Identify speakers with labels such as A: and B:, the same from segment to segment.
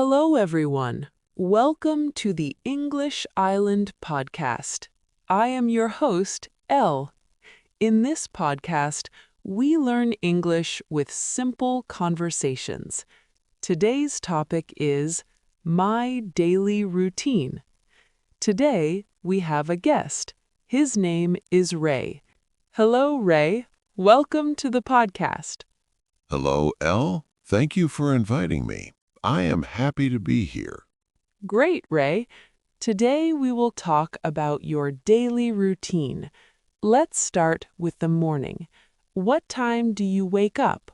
A: Hello, everyone. Welcome to the English Island podcast. I am your host, Elle. In this podcast, we learn English with simple conversations. Today's topic is my daily routine. Today, we have a guest. His name is Ray. Hello, Ray. Welcome to the podcast.
B: Hello, Elle. Thank you for inviting me. I am happy to be here.
A: Great, Ray. Today we will talk about your daily routine. Let's start with the morning. What time do you wake up?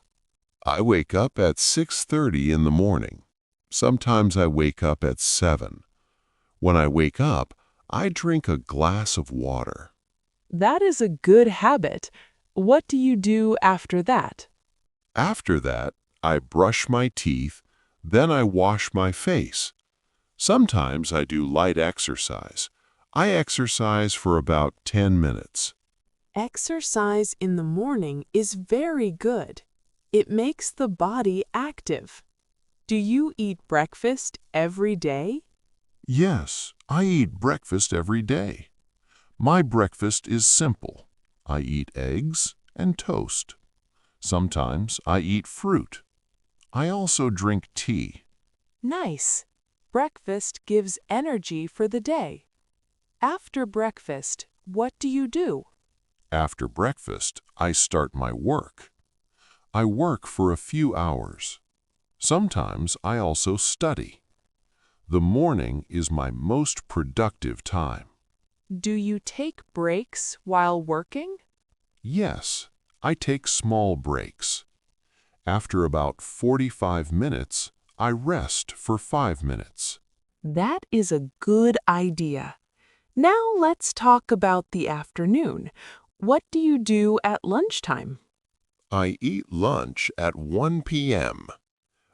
B: I wake up at 6:30 in the morning. Sometimes I wake up at 7. When I wake up, I drink a glass of water.
A: That is a good habit. What do you do after that?
B: After that, I brush my teeth, then I wash my face. Sometimes I do light exercise. I exercise for about 10 minutes.
A: Exercise in the morning is very good. It makes the body active. Do you eat breakfast every day?
B: Yes, I eat breakfast every day. My breakfast is simple. I eat eggs and toast. Sometimes I eat fruit. I also drink tea.
A: Nice. Breakfast gives energy for the day. After breakfast, what do you do?
B: After breakfast, I start my work. I work for a few hours. Sometimes I also study. The morning is my most productive time.
A: Do you take breaks while working?
B: Yes, I take small breaks. After about 45 minutes, I rest for 5 minutes.
A: That is a good idea. Now let's talk about the afternoon. What do you do at lunchtime?
B: I eat lunch at 1 p.m.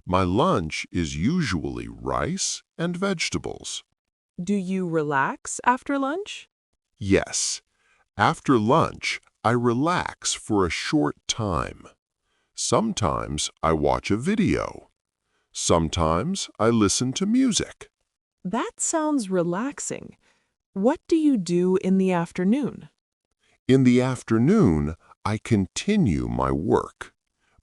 B: My lunch is usually rice and vegetables.
A: Do you relax after lunch?
B: Yes, after lunch, I relax for a short time. Sometimes I watch a video. Sometimes I listen to music.
A: That sounds relaxing. What do you do in the afternoon?
B: In the afternoon, I continue my work.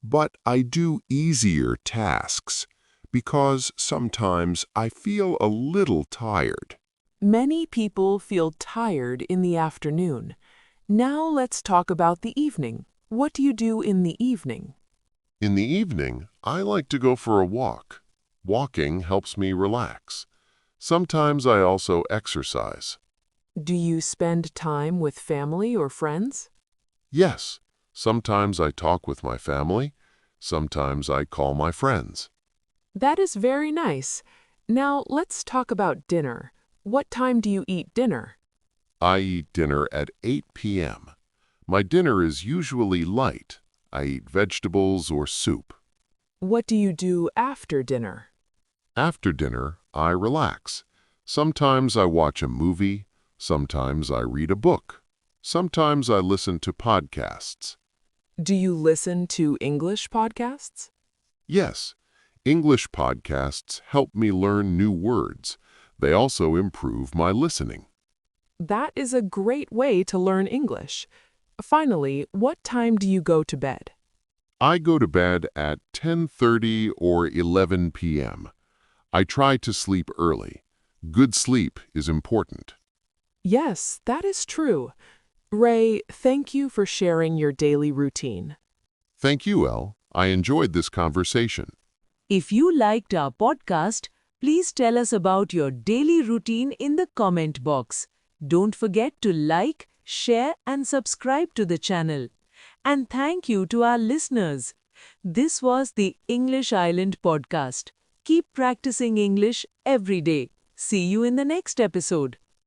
B: But I do easier tasks because sometimes I feel a little tired.
A: Many people feel tired in the afternoon. Now let's talk about the evening. What do you do in the evening?
B: In the evening, I like to go for a walk. Walking helps me relax. Sometimes I also exercise.
A: Do you spend time with family or friends?
B: Yes, sometimes I talk with my family. Sometimes I call my friends.
A: That is very nice. Now let's talk about dinner. What time do you eat dinner?
B: I eat dinner at 8 p.m. My dinner is usually light. I eat vegetables or soup.
A: What do you do after dinner?
B: After dinner, I relax. Sometimes I watch a movie. Sometimes I read a book. Sometimes I listen to podcasts.
A: Do you listen to English podcasts?
B: Yes, English podcasts help me learn new words. They also improve my listening.
A: That is a great way to learn English. Finally, what time do you go to bed?
B: I go to bed at 10:30 or 11 p.m. I try to sleep early. Good sleep is important.
A: Yes, that is true. Ray, thank you for sharing your daily routine.
B: Thank you, Elle. I enjoyed this conversation.
C: If you liked our podcast, please tell us about your daily routine in the comment box. Don't forget to like, share, and subscribe to the channel. And thank you to our listeners. This was the English Island podcast. Keep practicing English every day. See you in the next episode.